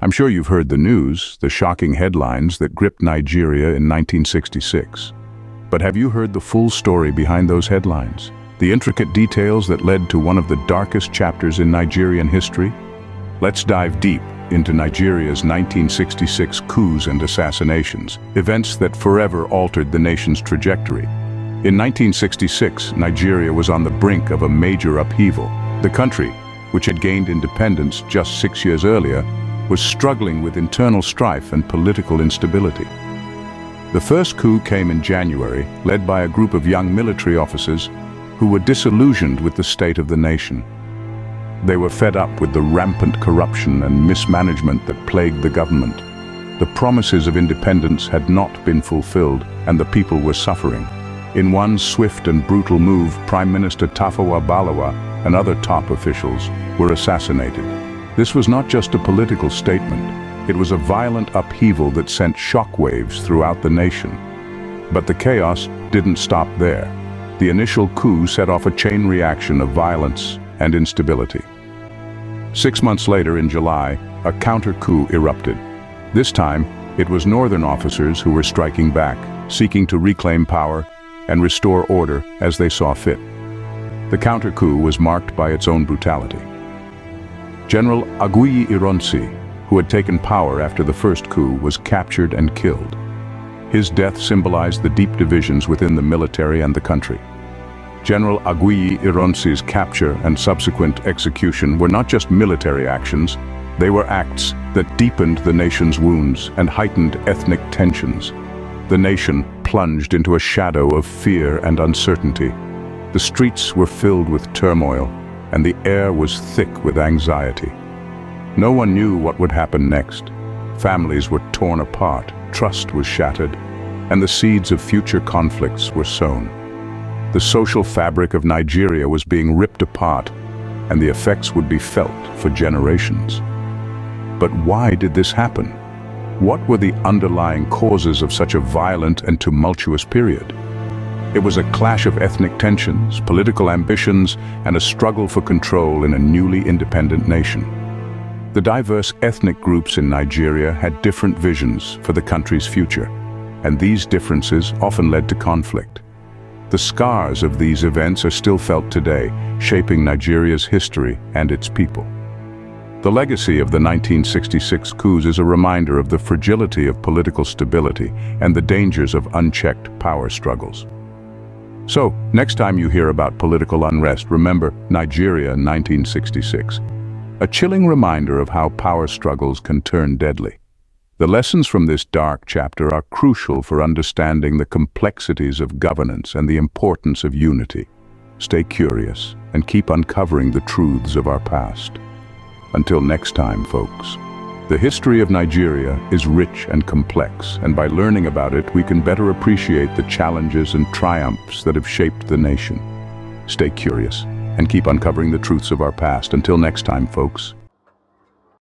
I'm sure you've heard the news, the shocking headlines that gripped Nigeria in 1966. But have you heard the full story behind those headlines? The intricate details that led to one of the darkest chapters in Nigerian history? Let's dive deep into Nigeria's 1966 coups and assassinations, events that forever altered the nation's trajectory. In 1966, Nigeria was on the brink of a major upheaval. The country, which had gained independence just 6 years earlier, was struggling with internal strife and political instability. The first coup came in January, led by a group of young military officers who were disillusioned with the state of the nation. They were fed up with the rampant corruption and mismanagement that plagued the government. The promises of independence had not been fulfilled, and the people were suffering. In one swift and brutal move, Prime Minister Tafawa Balewa and other top officials were assassinated. This was not just a political statement. It was a violent upheaval that sent shockwaves throughout the nation. But the chaos didn't stop there. The initial coup set off a chain reaction of violence and instability. 6 months later, in July, a counter-coup erupted. This time, it was northern officers who were striking back, seeking to reclaim power and restore order as they saw fit. The counter-coup was marked by its own brutality. General Yakubu Gowon, who had taken power after the first coup, was captured and killed. His death symbolized the deep divisions within the military and the country. General Yakubu Gowon's capture and subsequent execution were not just military actions, they were acts that deepened the nation's wounds and heightened ethnic tensions. The nation plunged into a shadow of fear and uncertainty. The streets were filled with turmoil, and the air was thick with anxiety. No one knew what would happen next. Families were torn apart, trust was shattered, and the seeds of future conflicts were sown. The social fabric of Nigeria was being ripped apart, and the effects would be felt for generations. But why did this happen? What were the underlying causes of such a violent and tumultuous period? It was a clash of ethnic tensions, political ambitions, and a struggle for control in a newly independent nation. The diverse ethnic groups in Nigeria had different visions for the country's future, and these differences often led to conflict. The scars of these events are still felt today, shaping Nigeria's history and its people. The legacy of the 1966 coups is a reminder of the fragility of political stability and the dangers of unchecked power struggles. So, next time you hear about political unrest, remember Nigeria in 1966. A chilling reminder of how power struggles can turn deadly. The lessons from this dark chapter are crucial for understanding the complexities of governance and the importance of unity. Stay curious and keep uncovering the truths of our past. Until next time, folks. The history of Nigeria is rich and complex, and by learning about it, we can better appreciate the challenges and triumphs that have shaped the nation. Stay curious and keep uncovering the truths of our past. Until next time, folks.